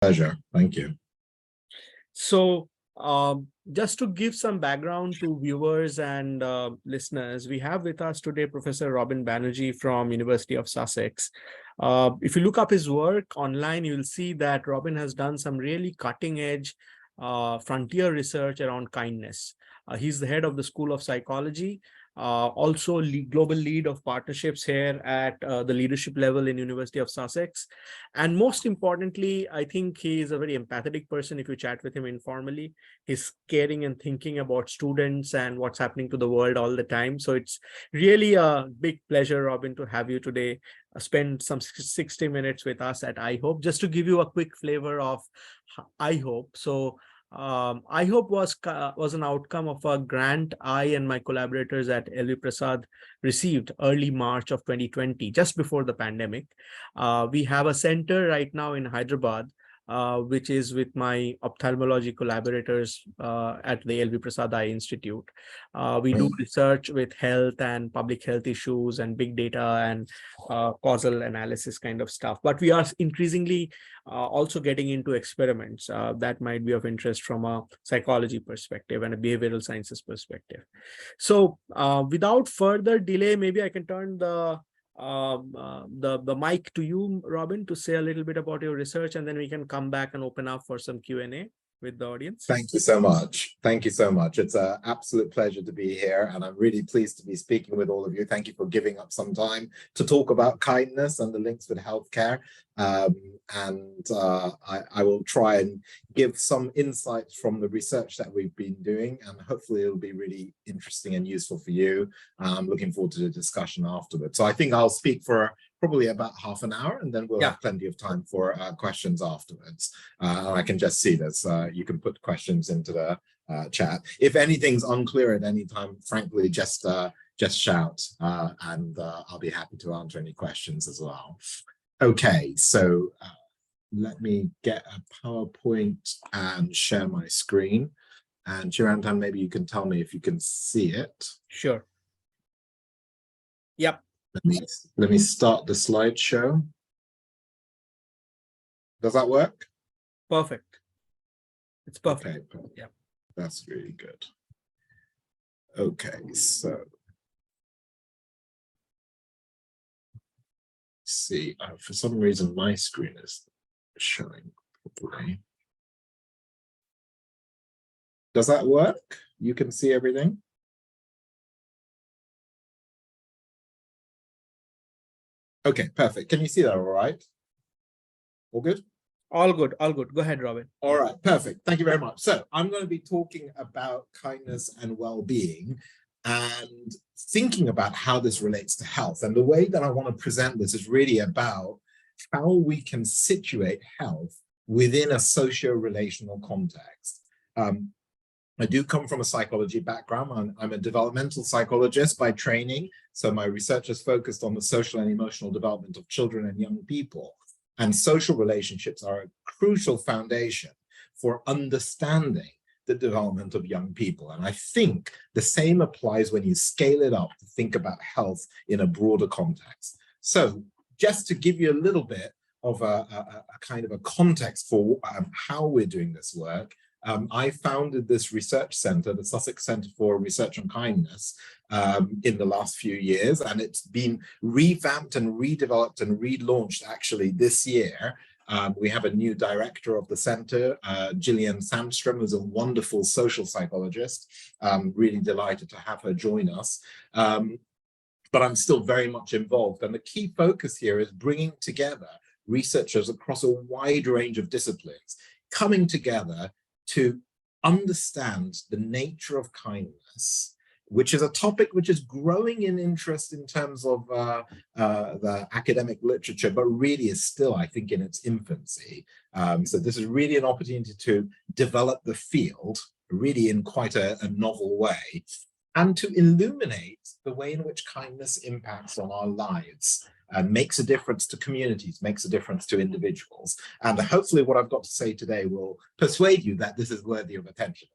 Pleasure. Thank you. So just to give some background to viewers and listeners, we have with us today Professor Robin Banerjee from University of Sussex. If you look up his work online, you'll see that Robin has done some really cutting edge frontier research around kindness. He's the head of the School of Psychology, also global lead of partnerships here at the leadership level in University of Sussex. And most importantly, I think he is a very empathetic person. If you chat with him informally, he's caring and thinking about students and what's happening to the world all the time. So it's really a big pleasure, Robin, to have you today. Spend some 60 minutes with us at iHope. Just to give you a quick flavor of iHope. So iHope was an outcome of a grant I and my collaborators at LV Prasad received early March of 2020, just before the pandemic. We have a center right now in Hyderabad, which is with my ophthalmology collaborators at the LV Prasad Eye Institute. We do research with health and public health issues and big data and causal analysis kind of stuff. But we are increasingly also getting into experiments that might be of interest from a psychology perspective and a behavioral sciences perspective. So without further delay, maybe I can turn the mic to you, Robin, to say a little bit about your research, and then we can come back and open up for some Q&A with the audience. Thank you so much. Thank you so much. It's an absolute pleasure to be here, and I'm really pleased to be speaking with all of you. Thank you for giving up some time to talk about kindness and the links with healthcare. I will try and give some insights from the research that we've been doing, and hopefully it'll be really interesting and useful for you. I'm looking forward to the discussion afterwards. So I think I'll speak for probably about half an hour, and then we'll have plenty of time for questions afterwards. And I can just see this. You can put questions into the chat. If anything's unclear at any time, frankly, just shout, and I'll be happy to answer any questions as well. Okay, so let me get a PowerPoint and share my screen. And Chirantan, maybe you can tell me if you can see it. Sure. Yep. Let me start the slideshow. Does that work? Perfect. It's perfect. Okay. Yeah. That's really good. Okay, so see, for some reason my screen is showing properly. Does that work? You can see everything? Okay, perfect. Can you see that all right? All good? All good, all good. Go ahead, Robin. All right, perfect. Thank you very much. So I'm going to be talking about kindness and well-being and thinking about how this relates to health. And the way that I want to present this is really about how we can situate health within a socio-relational context. I do come from a psychology background. I'm a developmental psychologist by training. So my research is focused on the social and emotional development of children and young people. And social relationships are a crucial foundation for understanding the development of young people. And I think the same applies when you scale it up to think about health in a broader context. So just to give you a little bit of a kind of a context for how we're doing this work, I founded this research center, the Sussex Center for Research on Kindness, in the last few years, and it's been revamped and redeveloped and relaunched actually this year. We have a new director of the center, Gillian Sandstrom, who's a wonderful social psychologist. Really delighted to have her join us. But I'm still very much involved. And the key focus here is bringing together researchers across a wide range of disciplines, coming together to understand the nature of kindness, which is a topic which is growing in interest in terms of the academic literature, but really is still, I think, in its infancy. So this is really an opportunity to develop the field, really in quite a novel way, and to illuminate the way in which kindness impacts on our lives and makes a difference to communities, makes a difference to individuals. And hopefully what I've got to say today will persuade you that this is worthy of attention.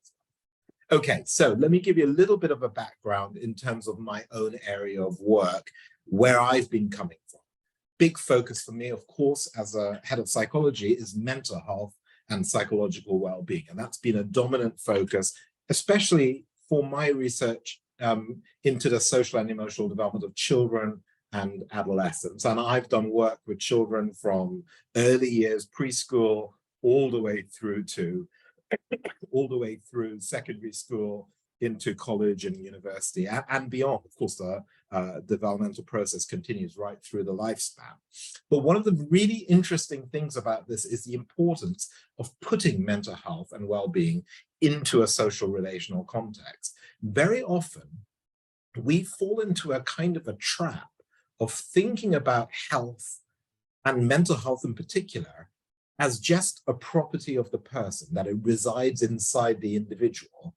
Okay, so let me give you a little bit of a background in terms of my own area of work, where I've been coming from. big focus for me, of course, as a head of psychology, is mental health and psychological well-being. And that's been a dominant focus, especially for my research into the social and emotional development of children and adolescents. And I've done work with children from early years, preschool, all the way through secondary school, into college and university and beyond. Of course, the developmental process continues right through the lifespan. But one of the really interesting things about this is the importance of putting mental health and well-being into a social relational context. Very often, we fall into a kind of a trap of thinking about health and mental health in particular as just a property of the person, that it resides inside the individual.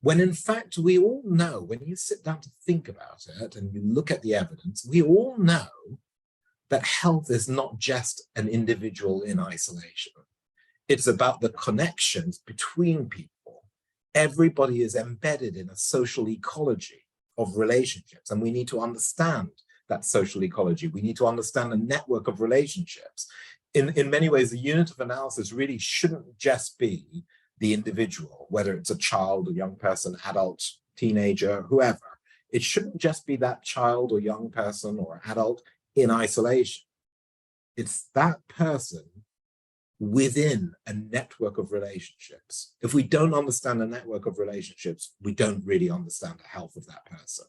When in fact, we all know, when you sit down to think about it and you look at the evidence, we all know that health is not just an individual in isolation. It's about the connections between people. Everybody is embedded in a social ecology of relationships, and we need to understand that social ecology. We need to understand the network of relationships. In many ways, the unit of analysis really shouldn't just be the individual, whether it's a child, a young person, adult, teenager, whoever. It shouldn't just be that child or young person or adult in isolation. It's that person within a network of relationships. If we don't understand the network of relationships, we don't really understand the health of that person.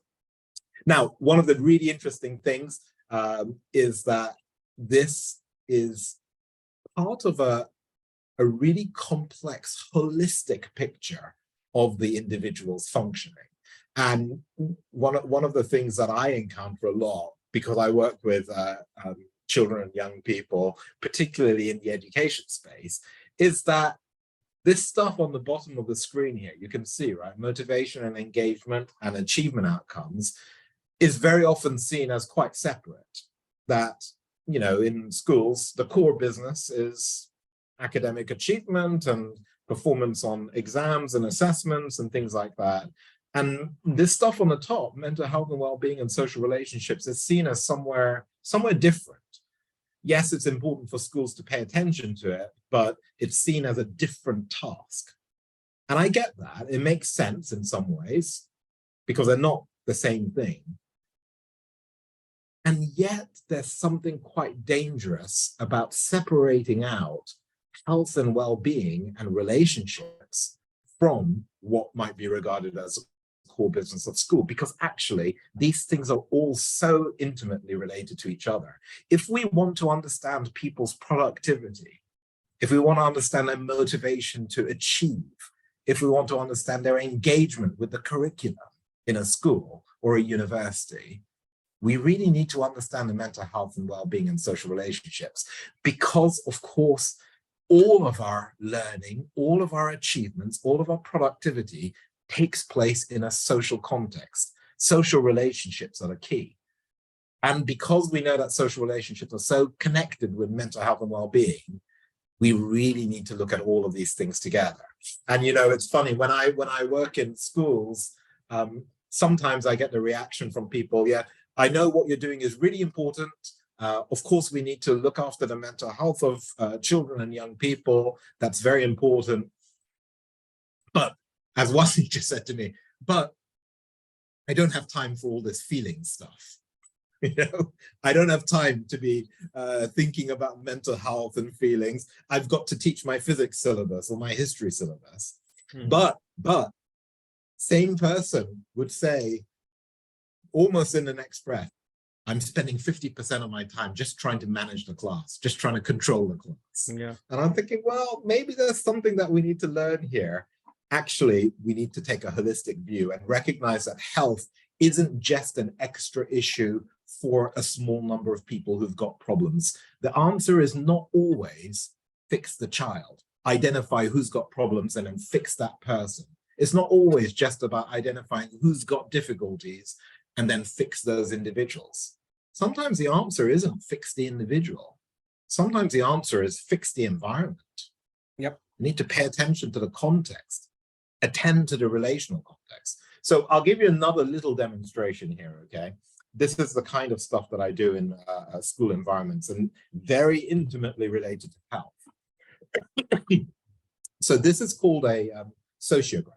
Now, one of the really interesting things is that this is part of a really complex, holistic picture of the individual's functioning. And one of the things that I encounter a lot, because I work with children and young people, particularly in the education space, is that this stuff on the bottom of the screen here, you can see, right, motivation and engagement and achievement outcomes, is very often seen as quite separate. That, you know, in schools, the core business is academic achievement and performance on exams and assessments and things like that. And this stuff on the top, mental health and well-being and social relationships, is seen as somewhere different. Yes, it's important for schools to pay attention to it, but it's seen as a different task. And I get that. It makes sense in some ways, because they're not the same thing. And yet there's something quite dangerous about separating out health and well-being and relationships from what might be regarded as a core business of school, because actually these things are all so intimately related to each other. If we want to understand people's productivity, if we want to understand their motivation to achieve, if we want to understand their engagement with the curriculum in a school or a university, we really need to understand the mental health and well-being and social relationships, because of course, all of our learning, all of our achievements, all of our productivity takes place in a social context. Social relationships are the key. And because we know that social relationships are so connected with mental health and well-being, we really need to look at all of these things together. And you know, it's funny, when I work in schools, sometimes I get the reaction from people, yeah, I know what you're doing is really important. Of course, we need to look after the mental health of children and young people. That's very important. But as Wasi just said to me, but I don't have time for all this feeling stuff. You know, I don't have time to be thinking about mental health and feelings. I've got to teach my physics syllabus or my history syllabus. But same person would say, almost in the next breath, I'm spending 50% of my time just trying to manage the class, just trying to control the class. Yeah. And I'm thinking, well, maybe there's something that we need to learn here. Actually, we need to take a holistic view and recognize that health isn't just an extra issue for a small number of people who've got problems. The answer is not always fix the child, identify who's got problems and then fix that person. It's not always just about identifying who's got difficulties and then fix those individuals. Sometimes the answer isn't fix the individual. Sometimes the answer is fix the environment. Yep. You need to pay attention to the context, attend to the relational context. So I'll give you another little demonstration here, okay? this is the kind of stuff that I do in school environments, and very intimately related to health. So this is called a sociogram.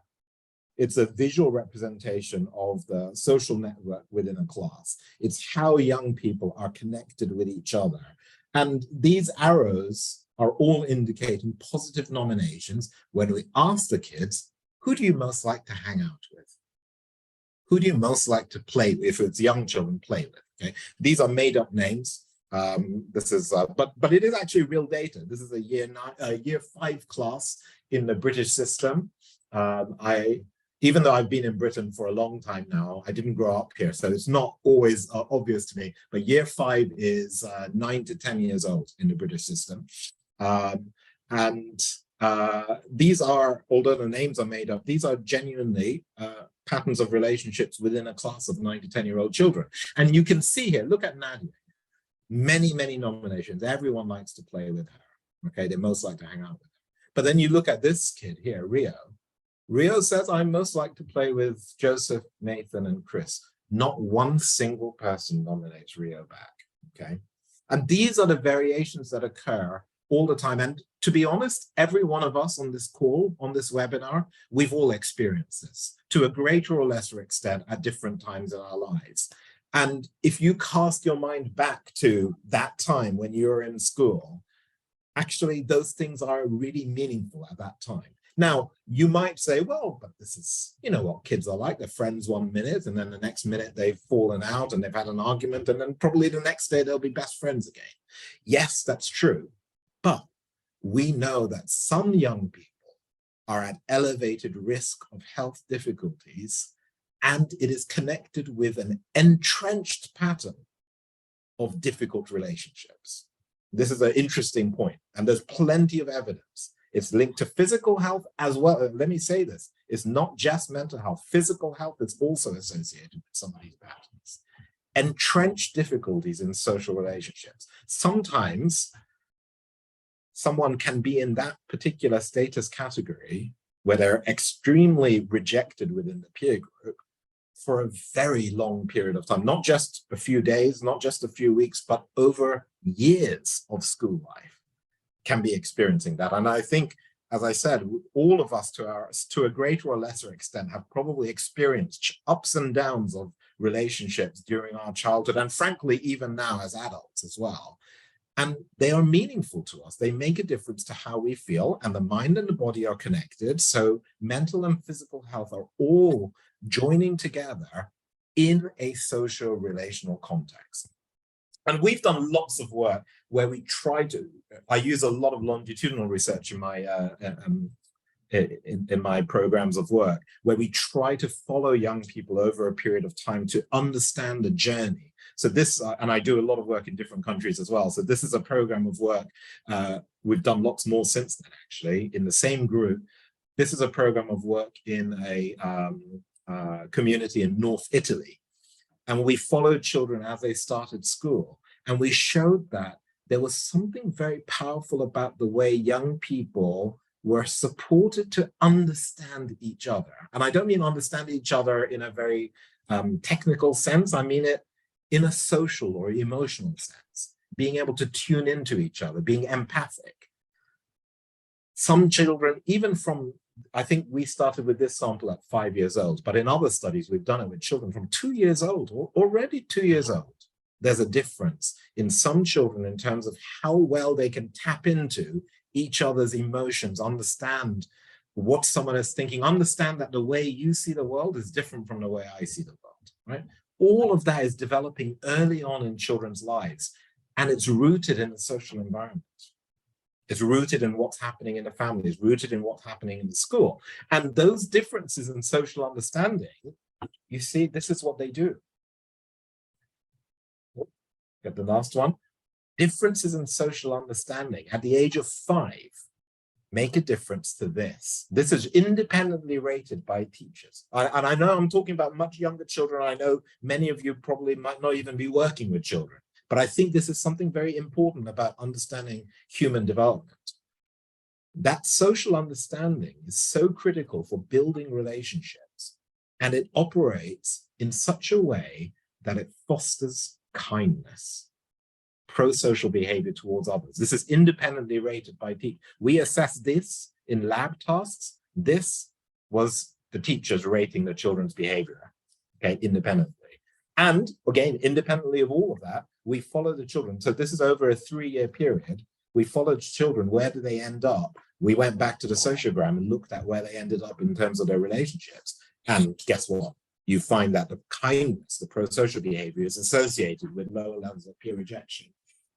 It's a visual representation of the social network within a class. It's how young people are connected with each other. And these arrows are all indicating positive nominations when we ask the kids, who do you most like to hang out with? Who do you most like to play with? If it's young children, play with. Okay, these are made up names. This is, but it is actually real data. This is a year 5 class in the British system. Even though I've been in Britain for a long time now, I didn't grow up here, so it's not always obvious to me. But year 5 is 9 to 10 years old in the British system, these are, although the names are made up, these are genuinely patterns of relationships within a class of 9 to 10-year-old children. And you can see here, look at Nadia. Many, many nominations. Everyone likes to play with her. Okay, they most like to hang out with her. But then you look at this kid here, Rio. Rio says, I most like to play with Joseph, Nathan, and Chris. Not one single person nominates Rio back. Okay, and these are the variations that occur all the time. And to be honest, every one of us on this call, on this webinar, we've all experienced this to a greater or lesser extent at different times in our lives. And if you cast your mind back to that time when you were in school, actually those things are really meaningful at that time. Now, you might say, well, but this is, you know what kids are like. They're friends 1 minute, and then the next minute they've fallen out and they've had an argument, and then probably the next day they'll be best friends again. Yes, that's true. But we know that some young people are at elevated risk of health difficulties, and it is connected with an entrenched pattern of difficult relationships. This is an interesting point, and there's plenty of evidence. It's linked to physical health as well. Let me say this, it's not just mental health. Physical health is also associated with some of these patterns. Entrenched difficulties in social relationships. Sometimes someone can be in that particular status category where they're extremely rejected within the peer group for a very long period of time, not just a few days, not just a few weeks, but over years of school life can be experiencing that. And I think, as I said, all of us to a greater or lesser extent have probably experienced ups and downs of relationships during our childhood, and frankly, even now as adults as well. And they are meaningful to us. They make a difference to how we feel, and the mind and the body are connected. So mental and physical health are all joining together in a social relational context. And we've done lots of work where we try to, I use a lot of longitudinal research in my programs of work, where we try to follow young people over a period of time to understand the journey. So this, and I do a lot of work in different countries as well. So this is a program of work. We've done lots more since then, actually, in the same group. This is a program of work in a community in North Italy. And we followed children as they started school. And we showed that there was something very powerful about the way young people were supported to understand each other. And I don't mean understand each other in a very technical sense. I mean it in a social or emotional sense, being able to tune into each other, being empathic. Some children, even from, I think we started with this sample at 5 years old, but in other studies, we've done it with children from 2 years old, or already 2 years old. There's a difference in some children in terms of how well they can tap into each other's emotions, understand what someone is thinking, understand that the way you see the world is different from the way I see the world, right? All of that is developing early on in children's lives, and it's rooted in the social environment. It's rooted in what's happening in the family, it's rooted in what's happening in the school. And those differences in social understanding, you see, this is what they do. Get the last one. Differences in social understanding at the age of 5 make a difference to this. This is independently rated by teachers. And I know I'm talking about much younger children. I know many of you probably might not even be working with children, but I think this is something very important about understanding human development. That social understanding is so critical for building relationships, and it operates in such a way that it fosters kindness, pro-social behavior towards others. This is independently rated by teachers. We assess this in lab tasks. This was the teachers rating the children's behavior, okay, independently. And again, independently of all of that, we follow the children. So this is over a 3-year period. We followed children. Where do they end up? We went back to the sociogram and looked at where they ended up in terms of their relationships. And guess what? You find that the kindness, the pro-social behavior is associated with lower levels of peer rejection,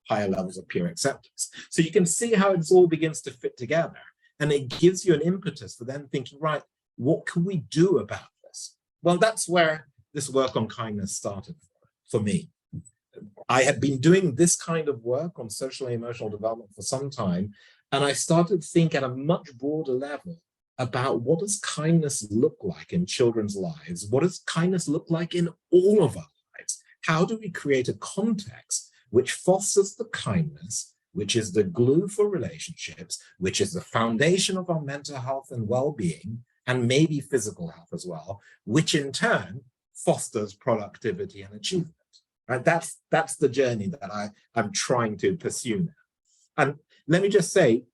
higher levels of peer acceptance. So you can see how it all begins to fit together. And it gives you an impetus for then thinking, right, what can we do about this? Well, that's where this work on kindness started for me. I had been doing this kind of work on social and emotional development for some time, and I started to think at a much broader level about what does kindness look like in children's lives? What does kindness look like in all of our lives? How do we create a context which fosters the kindness, which is the glue for relationships, which is the foundation of our mental health and well-being, and maybe physical health as well, which in turn fosters productivity and achievement. Right? That's the journey that I'm trying to pursue now. And let me just say,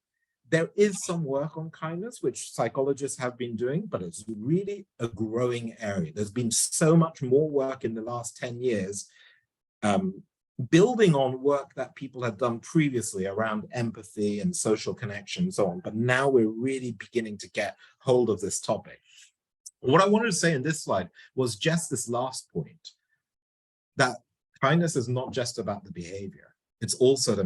there is some work on kindness, which psychologists have been doing, but it's really a growing area. There's been so much more work in the last 10 years, building on work that people had done previously around empathy and social connection and so on. But now we're really beginning to get hold of this topic. What I wanted to say in this slide was just this last point, that kindness is not just about the behavior, it's also the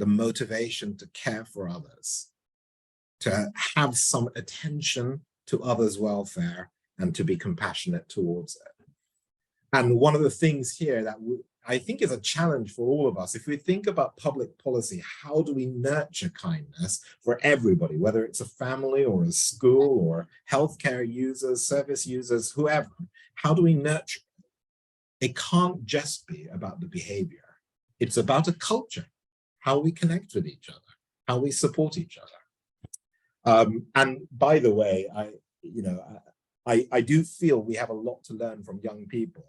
motivation to care for others, to have some attention to others' welfare, and to be compassionate towards it. And one of the things here that I think is a challenge for all of us, if we think about public policy, how do we nurture kindness for everybody, whether it's a family or a school or healthcare users, service users, whoever, how do we nurture it? It can't just be about the behavior. It's about a culture, how we connect with each other, how we support each other. And by the way, I do feel we have a lot to learn from young people.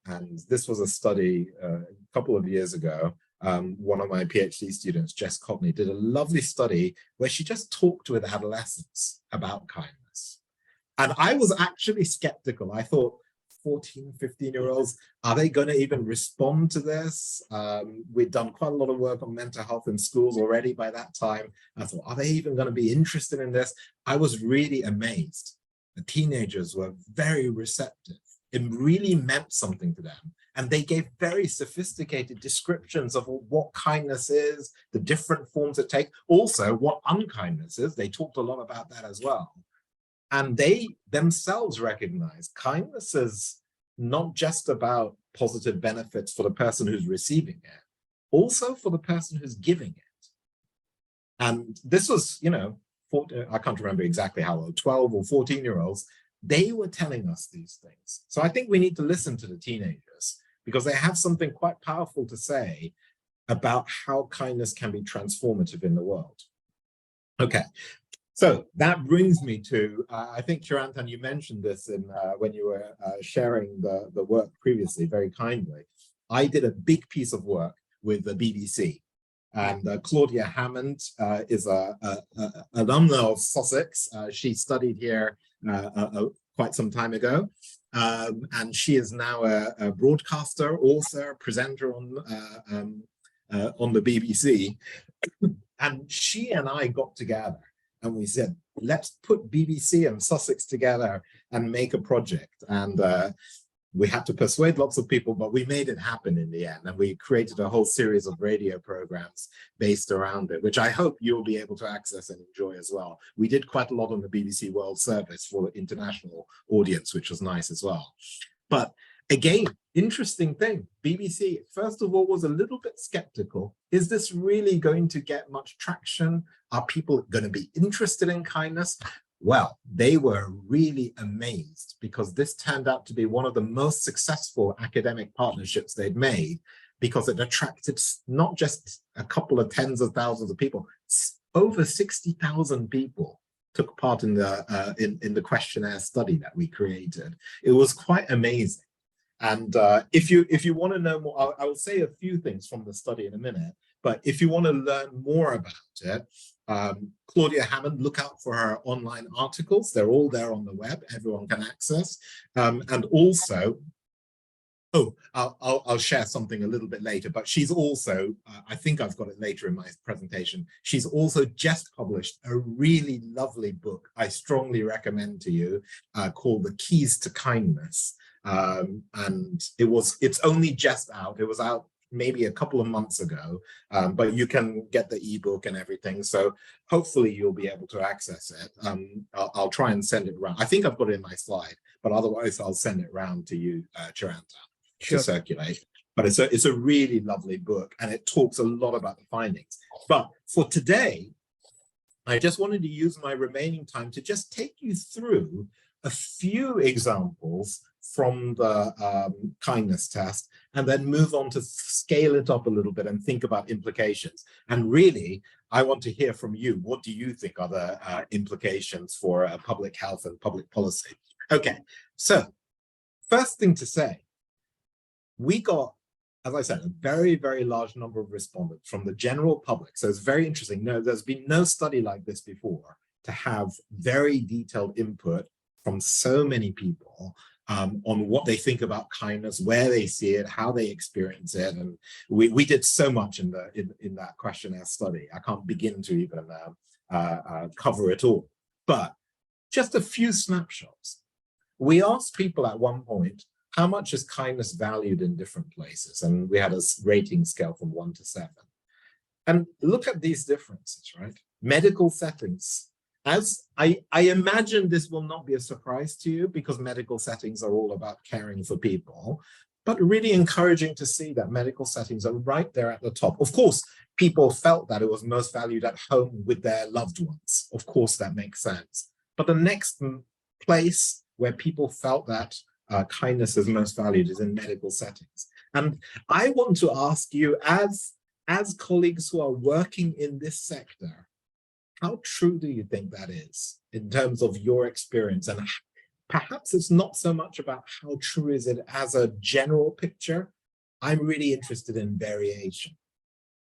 And this was a study a couple of years ago. One of my PhD students, Jess Cogney, did a lovely study where she just talked with adolescents about kindness. And I was actually skeptical. I thought, 14, 15-year-olds, are they going to even respond to this? We'd done quite a lot of work on mental health in schools already by that time. I thought, are they even going to be interested in this? I was really amazed. The teenagers were very receptive. It really meant something to them. And they gave very sophisticated descriptions of what kindness is, the different forms it takes, also what unkindness is. They talked a lot about that as well. And they themselves recognize kindness is not just about positive benefits for the person who's receiving it, also for the person who's giving it. And this was, I can't remember exactly how old, 12 or 14-year-olds, they were telling us these things. So I think we need to listen to the teenagers because they have something quite powerful to say about how kindness can be transformative in the world. Okay. So that brings me to, I think, Chirantan, you mentioned this in when you were sharing the work previously, very kindly. I did a big piece of work with the BBC. And Claudia Hammond is an alumna of Sussex. She studied here quite some time ago. And she is now a broadcaster, author, presenter on the BBC. And she and I got together. And we said, let's put BBC and Sussex together and make a project. And we had to persuade lots of people, but we made it happen in the end. And we created a whole series of radio programs based around it, which I hope you'll be able to access and enjoy as well. We did quite a lot on the BBC World Service for the international audience, which was nice as well. But again, interesting thing, BBC, first of all, was a little bit skeptical. Is this really going to get much traction? Are people going to be interested in kindness? Well, they were really amazed because this turned out to be one of the most successful academic partnerships they'd made because it attracted not just a couple of tens of thousands of people, over 60,000 people took part in the questionnaire study that we created. It was quite amazing. And if you want to know more, I will say a few things from the study in a minute. But if you want to learn more about it, Claudia Hammond, look out for her online articles. They're all there on the web. Everyone can access. And also, oh, I'll share something a little bit later, but she's also, I think I've got it later in my presentation, she's also just published a really lovely book I strongly recommend to you called The Keys to Kindness. And it's only just out. It was out maybe a couple of months ago, but you can get the ebook and everything. So hopefully you'll be able to access it. I'll try and send it around. I think I've got it in my slide, but otherwise I'll send it around to you, Chiranta, to circulate. But it's a really lovely book, and it talks a lot about the findings. But for today, I just wanted to use my remaining time to just take you through a few examples from the kindness test, and then move on to scale it up a little bit and think about implications. And really, I want to hear from you. What do you think are the implications for public health and public policy? Okay, so first thing to say, we got, as I said, a very, very large number of respondents from the general public. So it's very interesting. No, there's been no study like this before to have very detailed input from so many people on what they think about kindness, where they see it, how they experience it. And we did so much in that questionnaire study. I can't begin to even cover it all. But just a few snapshots. We asked people at one point, how much is kindness valued in different places? And we had a rating scale from 1 to 7. And look at these differences, right? Medical settings. As I imagine this will not be a surprise to you, because medical settings are all about caring for people, but really encouraging to see that medical settings are right there at the top. Of course, people felt that it was most valued at home with their loved ones. Of course, that makes sense. But the next place where people felt that kindness is most valued is in medical settings. And I want to ask you, as colleagues who are working in this sector, how true do you think that is in terms of your experience? And perhaps it's not so much about how true is it as a general picture. I'm really interested in variation.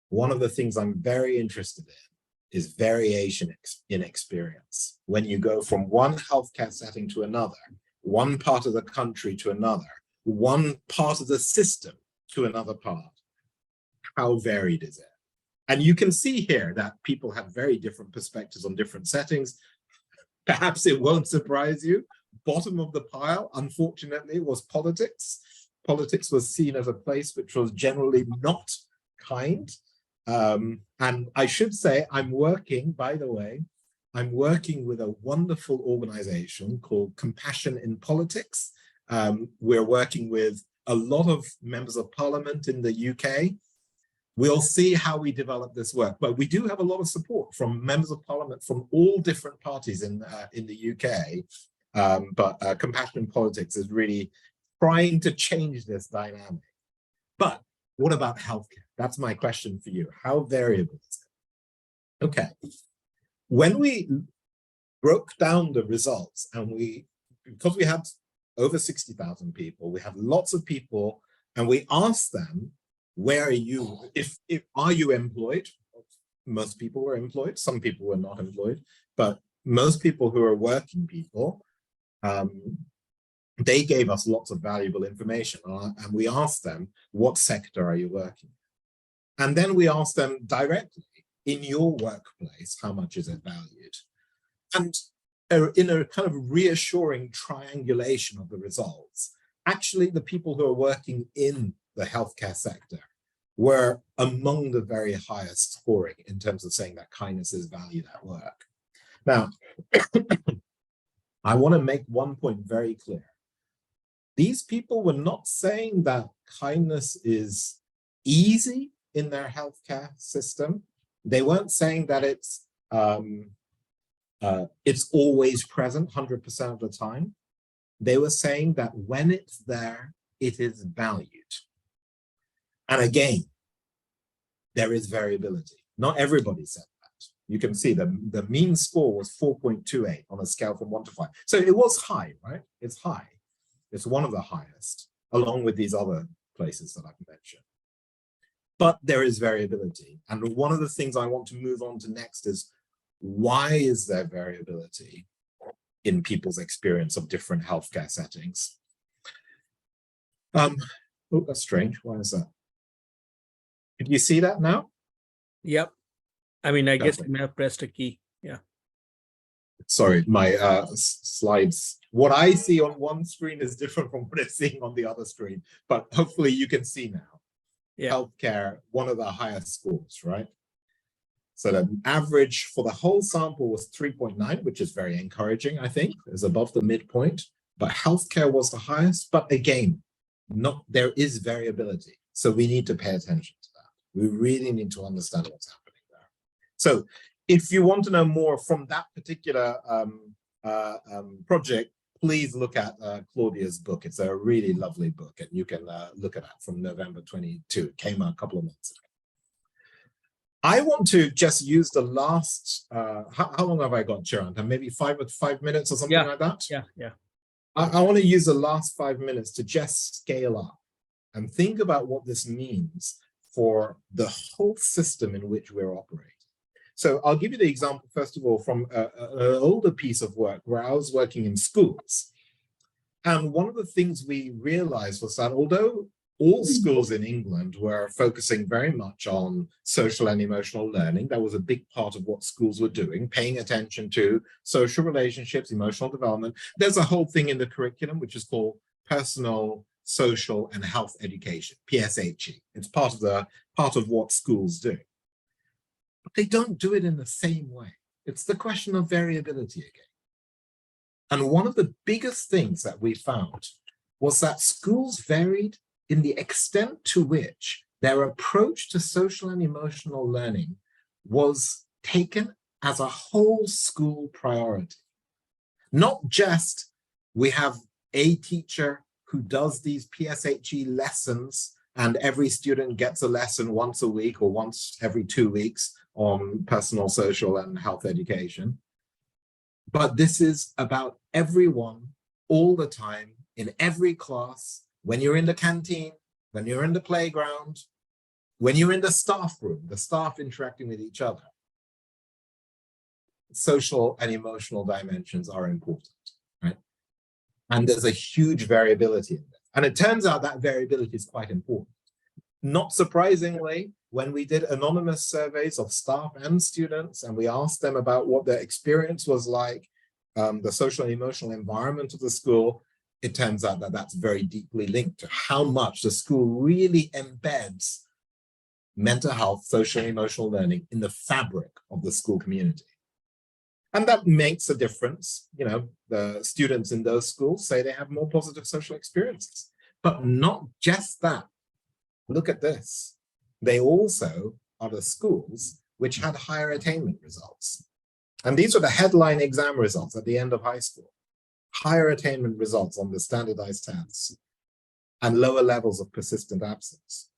One of the things I'm very interested in is variation in experience. When you go from one healthcare setting to another, one part of the country to another, one part of the system to another part, how varied is it? And you can see here that people have very different perspectives on different settings. Perhaps it won't surprise you. Bottom of the pile, unfortunately, was politics. Politics was seen as a place which was generally not kind. And I should say, I'm working, by the way, I'm working with a wonderful organization called Compassion in Politics. We're working with a lot of members of parliament in the UK. We'll see how we develop this work, but we do have a lot of support from members of parliament from all different parties in the UK. But Compassion in Politics is really trying to change this dynamic. But what about healthcare? That's my question for you. How variable is it? Okay. When we broke down the results, and because we had over 60,000 people, we had lots of people, and we asked them, where are you? Are you employed? Most people were employed. Some people were not employed, but most people who are working people, they gave us lots of valuable information, and we asked them, what sector are you working in? And then we asked them directly, in your workplace, how much is it valued? And in a kind of reassuring triangulation of the results, actually the people who are working in the healthcare sector were among the very highest scoring in terms of saying that kindness is valued at work. Now, I want to make one point very clear. These people were not saying that kindness is easy in their healthcare system. They weren't saying that it's always present 100% of the time. They were saying that when it's there, it is valued. And again, there is variability. Not everybody said that. You can see the mean score was 4.28 on a scale from 1 to 5. So it was high, right? It's high. It's one of the highest. along with these other places that I've mentioned. But there is variability. And one of the things I want to move on to next is, why is there variability in people's experience of different healthcare settings? Oh, that's strange. Why is that? Can you see that now? Yep. I mean, I guess Perfect. you may have pressed a key. Yeah. Sorry, my slides. What I see on one screen is different from what it's seeing on the other screen, but hopefully you can see now. Yeah. Healthcare, one of the highest scores, right? So the average for the whole sample was 3.9, which is very encouraging, I think, is above the midpoint. But healthcare was the highest. But again, there is variability. So we need to pay attention to that. We really need to understand what's happening there. So if you want to know more from that particular project, please look at Claudia's book. It's a really lovely book, and you can look at that from November 22. It came out a couple of months ago. I want to just use the last, how long have I got, Chiranta? Maybe 5 minutes or something like that? Yeah. I want to use the last 5 minutes to just scale up and think about what this means for the whole system in which we're operating. So I'll give you the example, first of all, from an older piece of work where I was working in schools. And one of the things we realized was that although all schools in England were focusing very much on social and emotional learning, that was a big part of what schools were doing, paying attention to social relationships, emotional development. There's a whole thing in the curriculum which is called personal, social, and health education, PSHE. It's part of what schools do. But they don't do it in the same way. It's the question of variability again. And one of the biggest things that we found was that schools varied in the extent to which their approach to social and emotional learning was taken as a whole school priority. Not just we have a teacher who does these PSHE lessons and every student gets a lesson once a week or once every 2 weeks on personal, social, and health education. But this is about everyone all the time, in every class, when you're in the canteen, when you're in the playground, when you're in the staff room, the staff interacting with each other. Social and emotional dimensions are important, right? And there's a huge variability in this. And it turns out that variability is quite important. Not surprisingly, when we did anonymous surveys of staff and students, and we asked them about what their experience was like, the social and emotional environment of the school, it turns out that that's very deeply linked to how much the school really embeds mental health, social and emotional learning in the fabric of the school community. And that makes a difference. You know, the students in those schools say they have more positive social experiences, but not just that. Look at this. They also are the schools which had higher attainment results. And these are the headline exam results at the end of high school. Higher attainment results on the standardized tests and lower levels of persistent absence.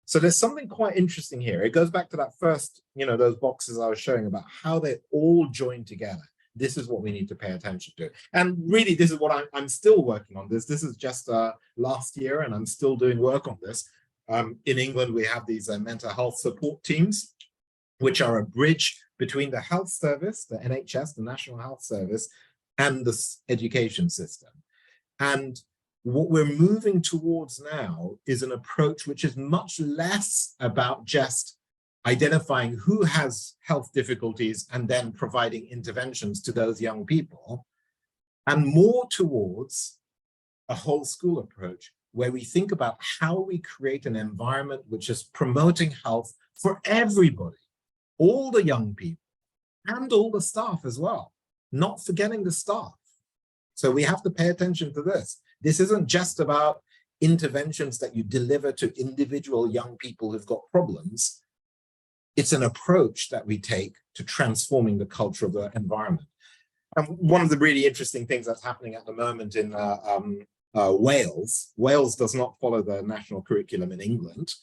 So there's something quite interesting here. It goes back to that first, those boxes I was showing about how they all join together. This is what we need to pay attention to. And really, this is what I'm still working on this. This is just last year, and I'm still doing work on this. In England, we have these mental health support teams, which are a bridge between the health service, the NHS, the National Health Service, and the education system. And what we're moving towards now is an approach which is much less about just identifying who has health difficulties and then providing interventions to those young people, and more towards a whole school approach where we think about how we create an environment which is promoting health for everybody, all the young people and all the staff as well, not forgetting the staff. So we have to pay attention to this. This isn't just about interventions that you deliver to individual young people who've got problems. It's an approach that we take to transforming the culture of the environment. And one of the really interesting things that's happening at the moment in Wales does not follow the national curriculum in England.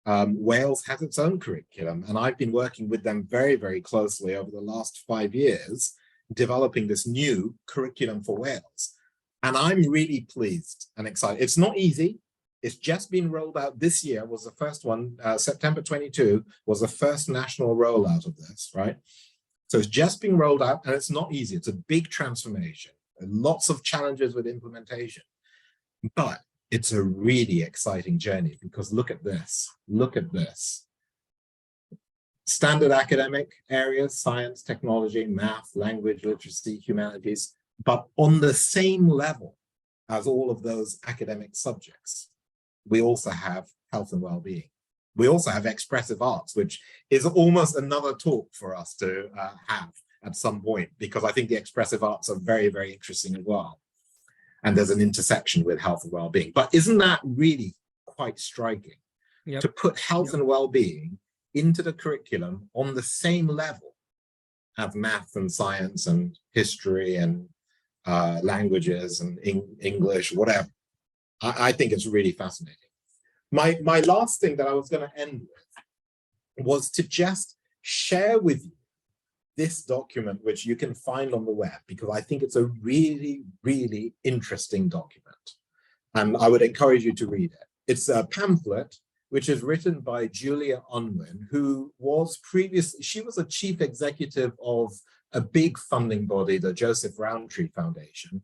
Wales has its own curriculum, and I've been working with them very, very closely over the last 5 years, developing this new curriculum for Wales. And I'm really pleased and excited. It's not easy. It's just been rolled out this year, was the first one. September 22 was the first national rollout of this, right? So it's just been rolled out, and it's not easy. It's a big transformation, lots of challenges with implementation. But it's a really exciting journey, because look at this. Look at this. Standard academic areas, science, technology, math, language, literacy, humanities, but on the same level as all of those academic subjects, we also have health and well-being. We also have expressive arts, which is almost another talk for us to have at some point, because I think the expressive arts are very, very interesting as well. And there's an intersection with health and well-being. But isn't that really quite striking? Yep. To put health and well-being into the curriculum on the same level as math and science and history and languages and English, whatever. I think it's really fascinating. My last thing that I was going to end with was to just share with you this document, which you can find on the web, because I think it's a really, really interesting document. And I would encourage you to read it. It's a pamphlet which is written by Julia Unwin, who was previously, she was a chief executive of a big funding body, the Joseph Rowntree Foundation,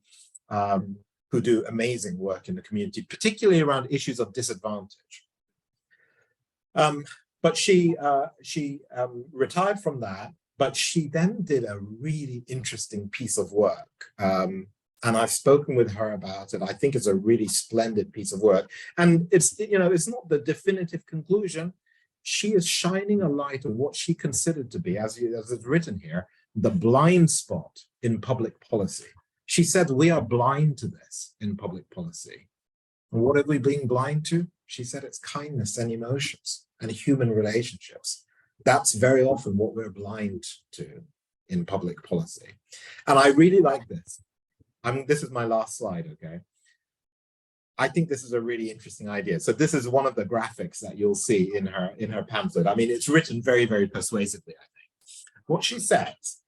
who do amazing work in the community, particularly around issues of disadvantage. But she retired from that, but she then did a really interesting piece of work. And I've spoken with her about it. I think it's a really splendid piece of work. And it's, you know, it's not the definitive conclusion. She is shining a light on what she considered to be, as it's written here, the blind spot in public policy. She said, we are blind to this in public policy. And what have we been blind to? She said, it's kindness and emotions and human relationships. That's very often what we're blind to in public policy. And I really like this. This is my last slide, okay? I think this is a really interesting idea. So this is one of the graphics that you'll see in her pamphlet. I mean, it's written very, very persuasively, I think. What she says,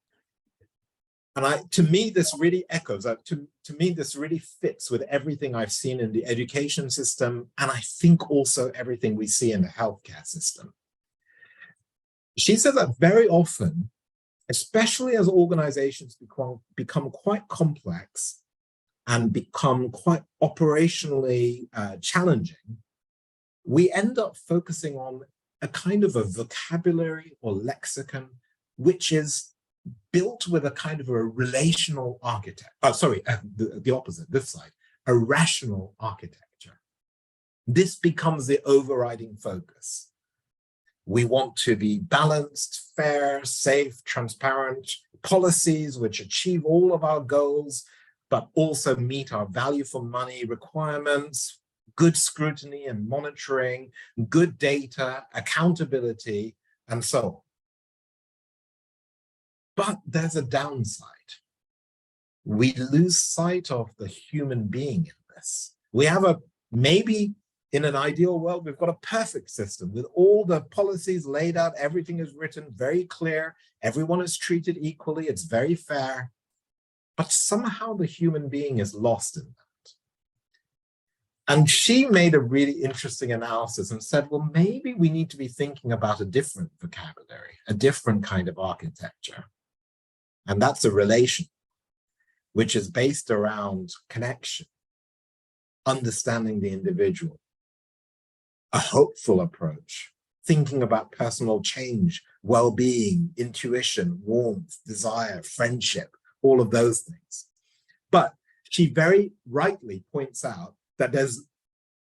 and to me, this really echoes, to me, this really fits with everything I've seen in the education system, and I think also everything we see in the healthcare system. She says that very often, especially as organizations become quite complex and become quite operationally challenging, we end up focusing on a kind of a vocabulary or lexicon which is built with a kind of a relational architecture. The opposite, this side, a rational architecture. This becomes the overriding focus. We want to be balanced, fair, safe, transparent, policies which achieve all of our goals, but also meet our value for money requirements, good scrutiny and monitoring, good data, accountability, and so on. But there's a downside. We lose sight of the human being in this. We have maybe in an ideal world, we've got a perfect system with all the policies laid out, everything is written very clear, everyone is treated equally, it's very fair, but somehow the human being is lost in that. And she made a really interesting analysis and said, well, maybe we need to be thinking about a different vocabulary, a different kind of architecture. And that's a relation, which is based around connection, understanding the individual, a hopeful approach, thinking about personal change, well-being, intuition, warmth, desire, friendship, all of those things. But she very rightly points out that there's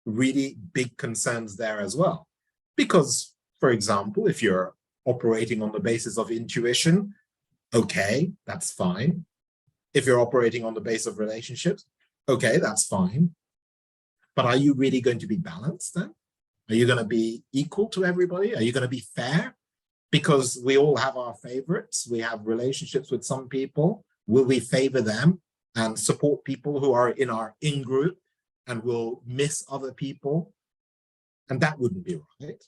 really big concerns there as well. Because, for example, if you're operating on the basis of intuition, okay, that's fine. If you're operating on the basis of relationships, okay, that's fine. But are you really going to be balanced then? Are you going to be equal to everybody? Are you going to be fair? Because we all have our favorites. We have relationships with some people. Will we favor them and support people who are in our in-group and will miss other people? And that wouldn't be right.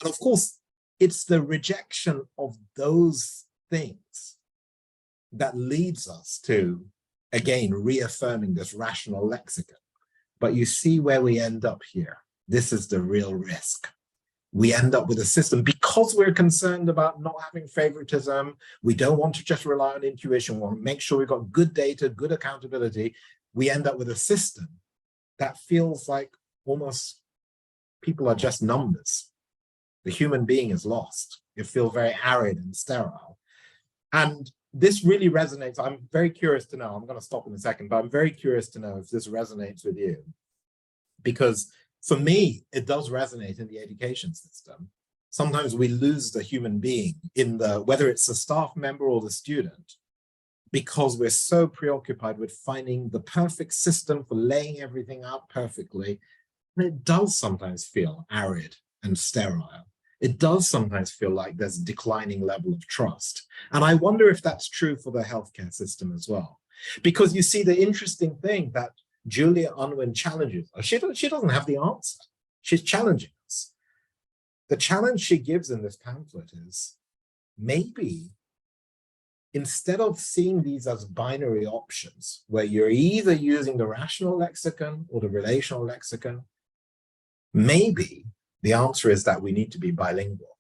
And of course, it's the rejection of those things that leads us to, again, reaffirming this rational lexicon. But you see where we end up here. This is the real risk. We end up with a system, because we're concerned about not having favoritism, we don't want to just rely on intuition, we want to make sure we've got good data, good accountability. We end up with a system that feels like almost people are just numbers. The human being is lost. It feels very arid and sterile. And this really resonates. I'm very curious to know, I'm going to stop in a second, but I'm very curious to know if this resonates with you. Because for me, it does resonate in the education system. Sometimes we lose the human being in the, whether it's the staff member or the student, because we're so preoccupied with finding the perfect system for laying everything out perfectly. And it does sometimes feel arid and sterile. It does sometimes feel like there's a declining level of trust. And I wonder if that's true for the healthcare system as well. Because you see, the interesting thing that Julia Unwin challenges us, she doesn't have the answer. She's challenging us. The challenge she gives in this pamphlet is, maybe instead of seeing these as binary options, where you're either using the rational lexicon or the relational lexicon, maybe the answer is that we need to be bilingual.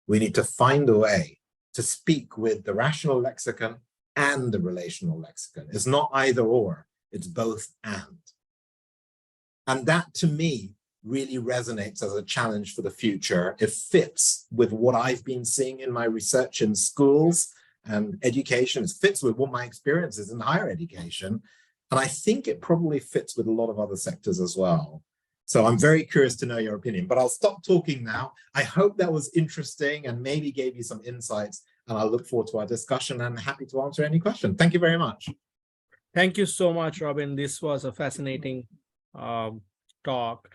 We need to find a way to speak with the rational lexicon and the relational lexicon. It's not either or, it's both and. And that, to me, really resonates as a challenge for the future. It fits with what I've been seeing in my research in schools and education. It fits with what my experience is in higher education. And I think it probably fits with a lot of other sectors as well. So I'm very curious to know your opinion, but I'll stop talking now. I hope that was interesting and maybe gave you some insights, and I'll look forward to our discussion and happy to answer any question. Thank you very much. Thank you so much, Robin. This was a fascinating talk.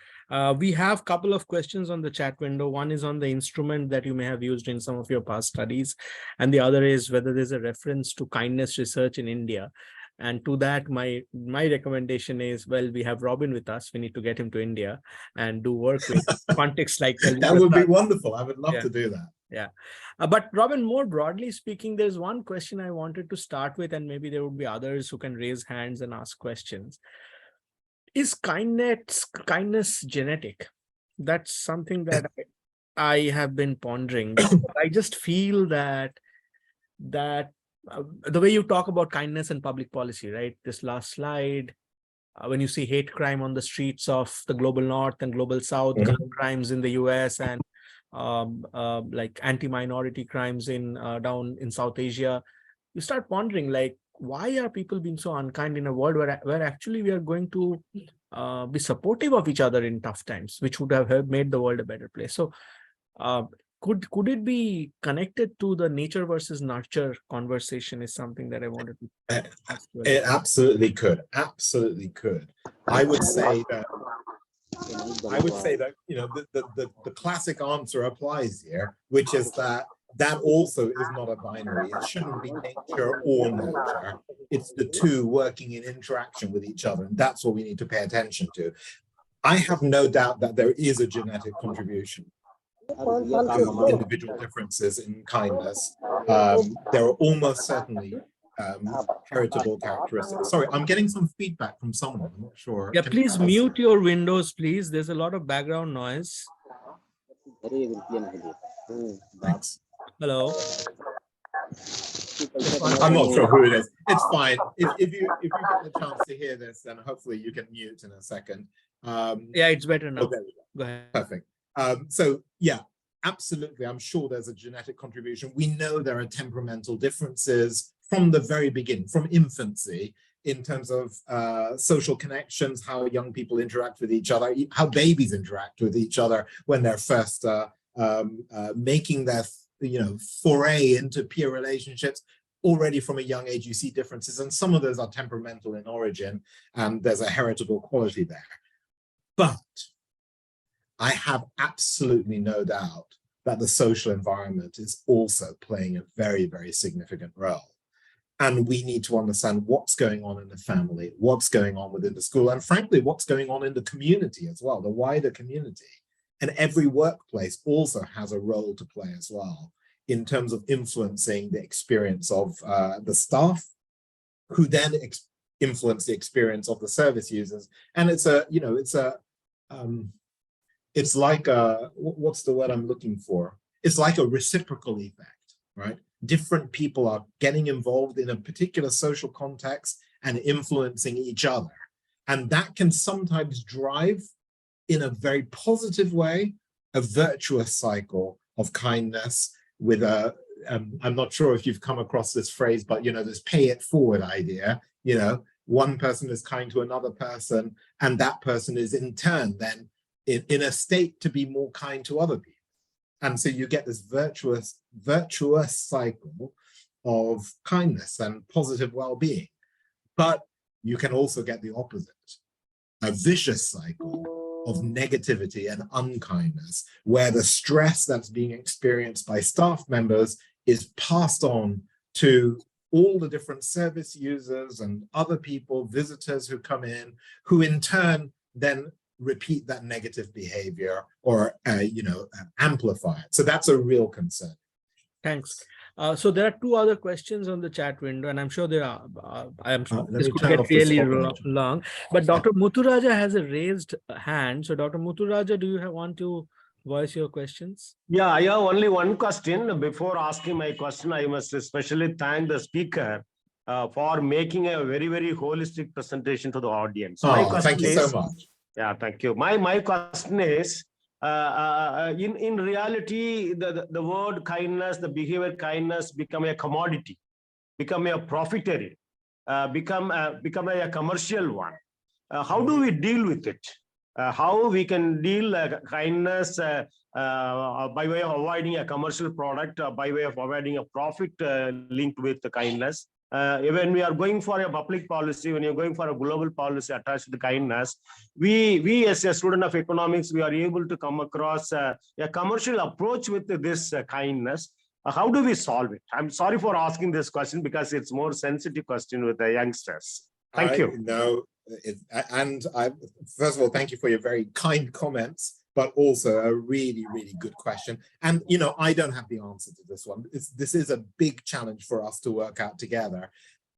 We have a couple of questions on the chat window. One is on the instrument that you may have used in some of your past studies, and the other is whether there's a reference to kindness research in India. And to that, my recommendation is, well, we have Robin with us. We need to get him to India and do work with contexts like that. That would be wonderful. I would love to do that. Yeah. But Robin, more broadly speaking, there's one question I wanted to start with, and maybe there would be others who can raise hands and ask questions. Is kindness genetic? That's something that I have been pondering. I just feel that the way you talk about kindness and public policy, right? This last slide, when you see hate crime on the streets of the global north and global south, gun crimes in the US, and like anti-minority crimes in down in South Asia, you start wondering, like, why are people being so unkind in a world where actually we are going to be supportive of each other in tough times, which would have made the world a better place. So could it be connected to the nature versus nurture conversation is something that I wanted to ask you. It absolutely could. Absolutely could. I would say that you know, the classic answer applies here, which is that also is not a binary. It shouldn't be nature or nurture. It's the two working in interaction with each other, and that's what we need to pay attention to. I have no doubt that there is a genetic contribution, individual differences in kindness. There are almost certainly heritable characteristics. Sorry, I'm getting some feedback from someone. I'm not sure. Yeah, please mute your windows, please. There's a lot of background noise. Thanks. Hello. I'm not sure who it is. It's fine. If you get the chance to hear this, then hopefully you can mute in a second. Yeah, it's better now. Okay. Go ahead. Perfect. So yeah, absolutely. I'm sure there's a genetic contribution. We know there are temperamental differences from the very beginning, from infancy, in terms of social connections, how young people interact with each other, how babies interact with each other when they're first making their foray into peer relationships. Already from a young age, you see differences, and some of those are temperamental in origin, and there's a heritable quality there. But I have absolutely no doubt that the social environment is also playing a very, very significant role. And we need to understand what's going on in the family, what's going on within the school, and frankly, what's going on in the community as well, the wider community. And every workplace also has a role to play as well in terms of influencing the experience of the staff, who then influence the experience of the service users. And it's a, you know, it's like a, what's the word I'm looking for? It's like a reciprocal effect, right? Different people are getting involved in a particular social context and influencing each other. And that can sometimes drive, in a very positive way, a virtuous cycle of kindness with a, I'm not sure if you've come across this phrase, but, you know, this pay it forward idea, you know, one person is kind to another person, and that person is in turn then in a state to be more kind to other people. And so you get this virtuous cycle of kindness and positive well-being. But you can also get the opposite, a vicious cycle of negativity and unkindness, where the stress that's being experienced by staff members is passed on to all the different service users and other people, visitors who come in, who in turn then repeat that negative behavior or, amplify it. So that's a real concern. Thanks. So there are two other questions on the chat window, and I'm sure there are. I'm sure this could get really long. But Dr. Muthuraja has a raised hand. So Dr. Muthuraja, do you want to voice your questions? Yeah, I have only one question. Before asking my question, I must especially thank the speaker for making a very, very holistic presentation to the audience. Thank you so much. Yeah, thank you. My question is, in reality, the word kindness, the behavior kindness become a commodity, become a profiteering, become a commercial one. How do we deal with it? How we can deal kindness by way of avoiding a commercial product, by way of avoiding a profit linked with the kindness. When we are going for a public policy, when you're going for a global policy attached to kindness, we as a student of economics, we are able to come across a commercial approach with this kindness. How do we solve it? I'm sorry for asking this question because it's more sensitive question with the youngsters. Thank you. No, first of all, thank you for your very kind comments, but also a really, really good question. And, you know, I don't have the answer to this one. This is a big challenge for us to work out together.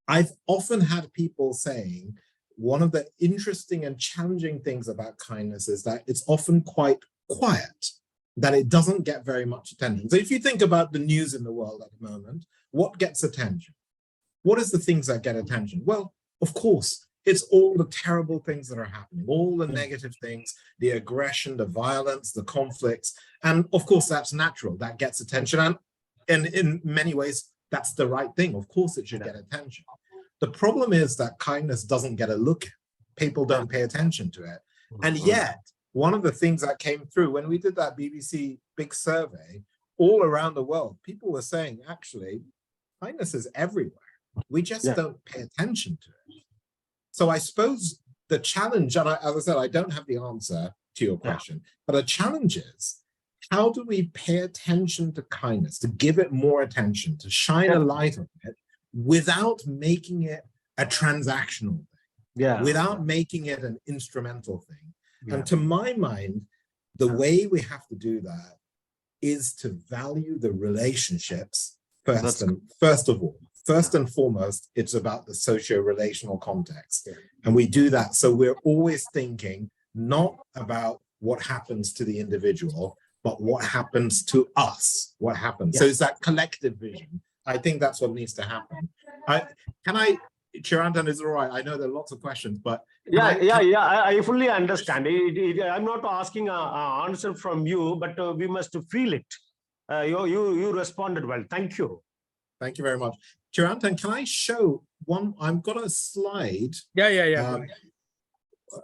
I've often had people saying, one of the interesting and challenging things about kindness is that it's often quite quiet, that it doesn't get very much attention. So if you think about the news in the world at the moment, what gets attention? What is the things that get attention? Well, of course, it's all the terrible things that are happening, all the negative things, the aggression, the violence, the conflicts. And of course, that's natural, that gets attention. And in many ways, that's the right thing. Of course, it should get attention. The problem is that kindness doesn't get a look. People don't pay attention to it. And yet, one of the things that came through when we did that BBC big survey all around the world, people were saying, actually, kindness is everywhere. We just don't pay attention to it. So I suppose the challenge, and as I said, I don't have the answer to your question, but a challenge is, how do we pay attention to kindness, to give it more attention, to shine a light on it without making it a transactional thing, without making it an instrumental thing? And to my mind, the way we have to do that is to value the relationships first of all. First and foremost, it's about the socio-relational context. And we do that. So we're always thinking not about what happens to the individual, but what happens to us, what happens. So it's that collective vision. I think that's what needs to happen. Chirantan, is it all right? I know there are lots of questions, but I fully understand. I'm not asking an answer from you, but we must feel it. You responded well. Thank you. Thank you very much. Chirantan, can I show one? I've got a slide. Yeah.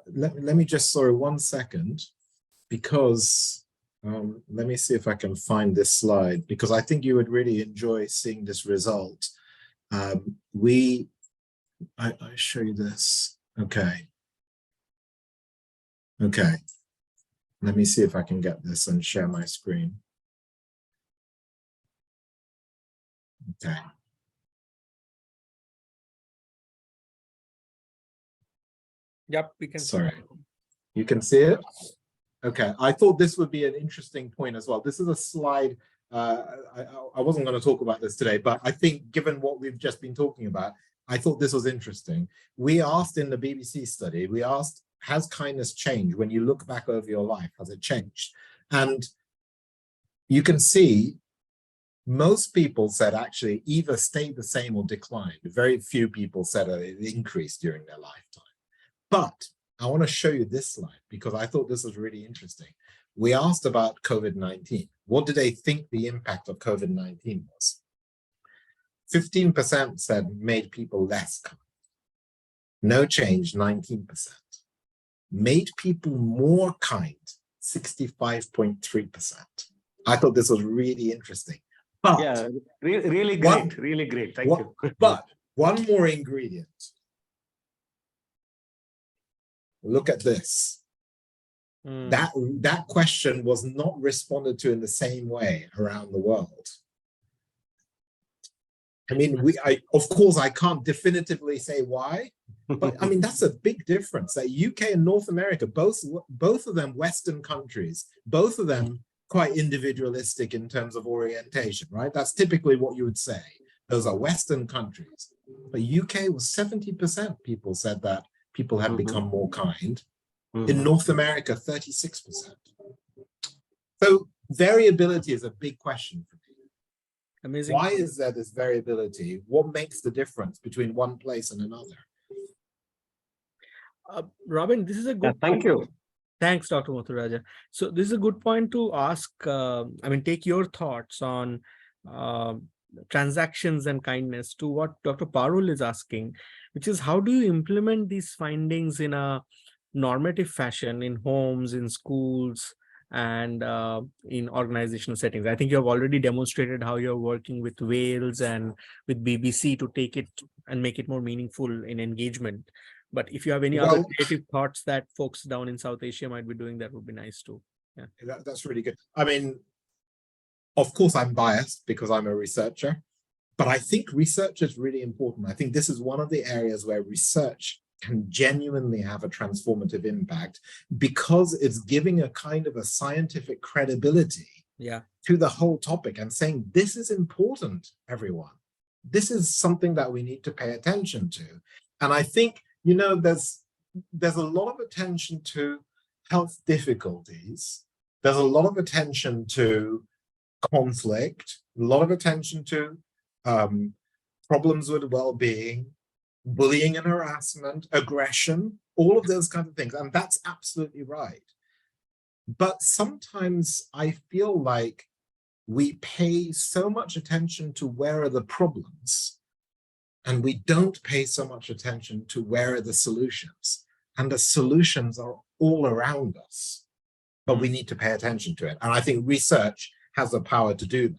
Let me just, sorry, 1 second, because let me see if I can find this slide, because I think you would really enjoy seeing this result. I show you this. Okay. Let me see if I can get this and share my screen. Okay. Yep, we can. Sorry, you can see it? Okay, I thought this would be an interesting point as well. This is a slide, I wasn't going to talk about this today, but I think given what we've just been talking about, I thought this was interesting. We asked in the BBC study, we asked, has kindness changed? When you look back over your life, has it changed? And you can see most people said actually either stayed the same or declined. Very few people said it increased during their lifetime. But I want to show you this slide because I thought this was really interesting. We asked about COVID-19. What do they think the impact of COVID-19 was? 15% said made people less kind. No change, 19%. Made people more kind, 65.3%. I thought this was really interesting. But yeah, really great, really great. Thank you. But one more ingredient. Look at this. That question was not responded to in the same way around the world. I mean, of course, I can't definitively say why, but I mean, that's a big difference. That UK and North America, both of them Western countries, both of them quite individualistic in terms of orientation, right? That's typically what you would say. Those are Western countries. But UK was 70% people said that people had become more kind. In North America, 36%. So variability is a big question for me. Amazing. Why is there this variability? What makes the difference between one place and another? Robin, this is a good Thank you. Thanks, Dr. Muthuraja. So this is a good point to ask, take your thoughts on transactions and kindness to what Dr. Parul is asking, which is how do you implement these findings in a normative fashion in homes, in schools, and in organizational settings? I think you have already demonstrated how you're working with Wales and with BBC to take it and make it more meaningful in engagement. But if you have any other creative thoughts that folks down in South Asia might be doing, that would be nice too. Yeah, that's really good. I mean, of course, I'm biased because I'm a researcher, but I think research is really important. I think this is one of the areas where research can genuinely have a transformative impact because it's giving a kind of a scientific credibility to the whole topic and saying, this is important, everyone. This is something that we need to pay attention to. And I think, you know, there's a lot of attention to health difficulties. There's a lot of attention to conflict, a lot of attention to problems with well-being, bullying and harassment, aggression, all of those kinds of things. And that's absolutely right. But sometimes I feel like we pay so much attention to where are the problems, and we don't pay so much attention to where are the solutions. And the solutions are all around us, but we need to pay attention to it. And I think research has the power to do that.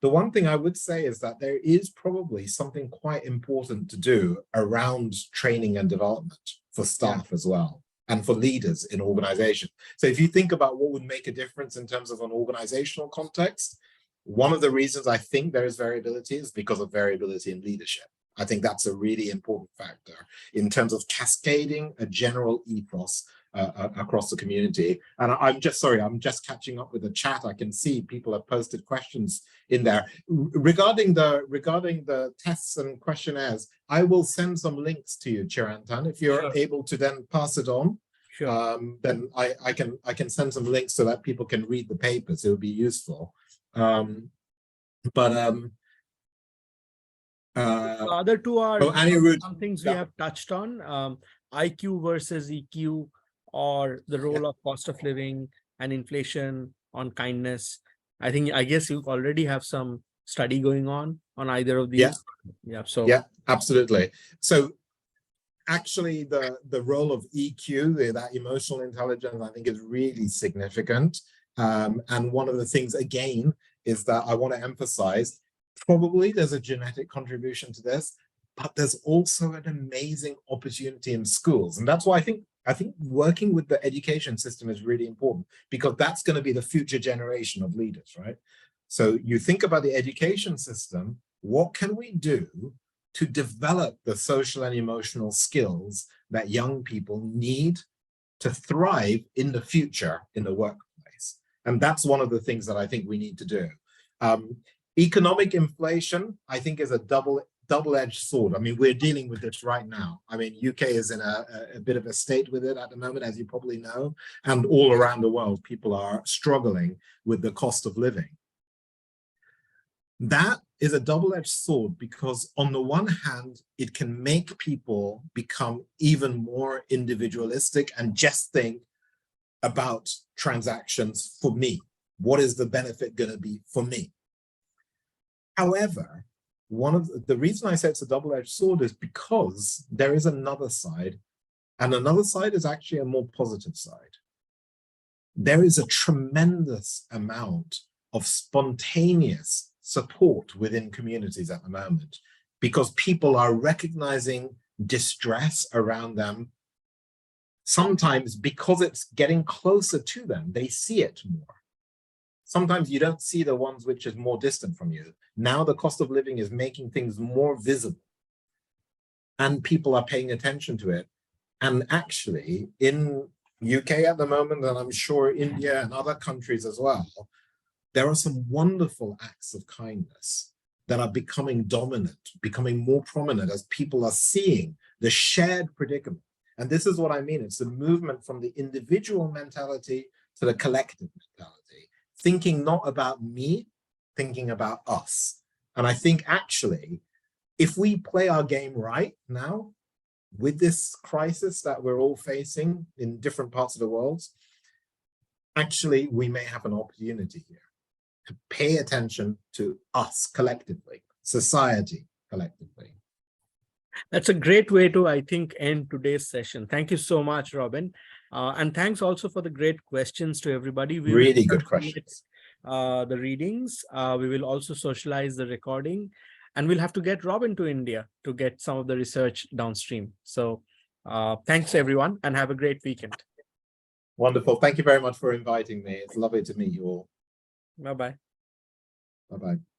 The one thing I would say is that there is probably something quite important to do around training and development for staff as well, and for leaders in organizations. So if you think about what would make a difference in terms of an organizational context, one of the reasons I think there is variability is because of variability in leadership. I think that's a really important factor in terms of cascading a general ethos across the community. And I'm just catching up with the chat. I can see people have posted questions in there regarding the tests and questionnaires. I will send some links to you, Chirantan, if you're able to then pass it on. Sure. Then I can send some links so that people can read the papers. It would be useful. The other two are some things we have touched on, IQ versus EQ, or the role of cost of living and inflation on kindness. I guess you already have some study going on either of these. Yeah, absolutely. So actually the role of EQ, that emotional intelligence, I think is really significant. And one of the things, again, is that I want to emphasize, probably there's a genetic contribution to this, but there's also an amazing opportunity in schools. And that's why I think working with the education system is really important, because that's going to be the future generation of leaders, right? So you think about the education system, what can we do to develop the social and emotional skills that young people need to thrive in the future in the workplace? And that's one of the things that I think we need to do. Economic inflation, I think, is a double-edged sword. I mean, we're dealing with this right now. I mean, UK is in a bit of a state with it at the moment, as you probably know, and all around the world, people are struggling with the cost of living. That is a double-edged sword because on the one hand, it can make people become even more individualistic and just think about transactions for me. What is the benefit going to be for me? However, one of the reason I say it's a double-edged sword is because there is another side, and another side is actually a more positive side. There is a tremendous amount of spontaneous support within communities at the moment because people are recognizing distress around them. Sometimes because it's getting closer to them, they see it more. Sometimes you don't see the ones which is more distant from you. Now the cost of living is making things more visible and people are paying attention to it. And actually in UK at the moment, and I'm sure India and other countries as well, there are some wonderful acts of kindness that are becoming dominant, becoming more prominent as people are seeing the shared predicament. And this is what I mean. It's a movement from the individual mentality to the collective mentality, thinking not about me, thinking about us. And I think actually, if we play our game right now, with this crisis that we're all facing in different parts of the world, actually, we may have an opportunity here to pay attention to us collectively, society collectively. That's a great way to, I think, end today's session. Thank you so much, Robin. And thanks also for the great questions to everybody. We really good questions. The readings. We will also socialize the recording. And we'll have to get Robin to India to get some of the research downstream. So thanks, everyone, and have a great weekend. Wonderful. Thank you very much for inviting me. It's lovely to meet you all. Bye-bye. Bye-bye.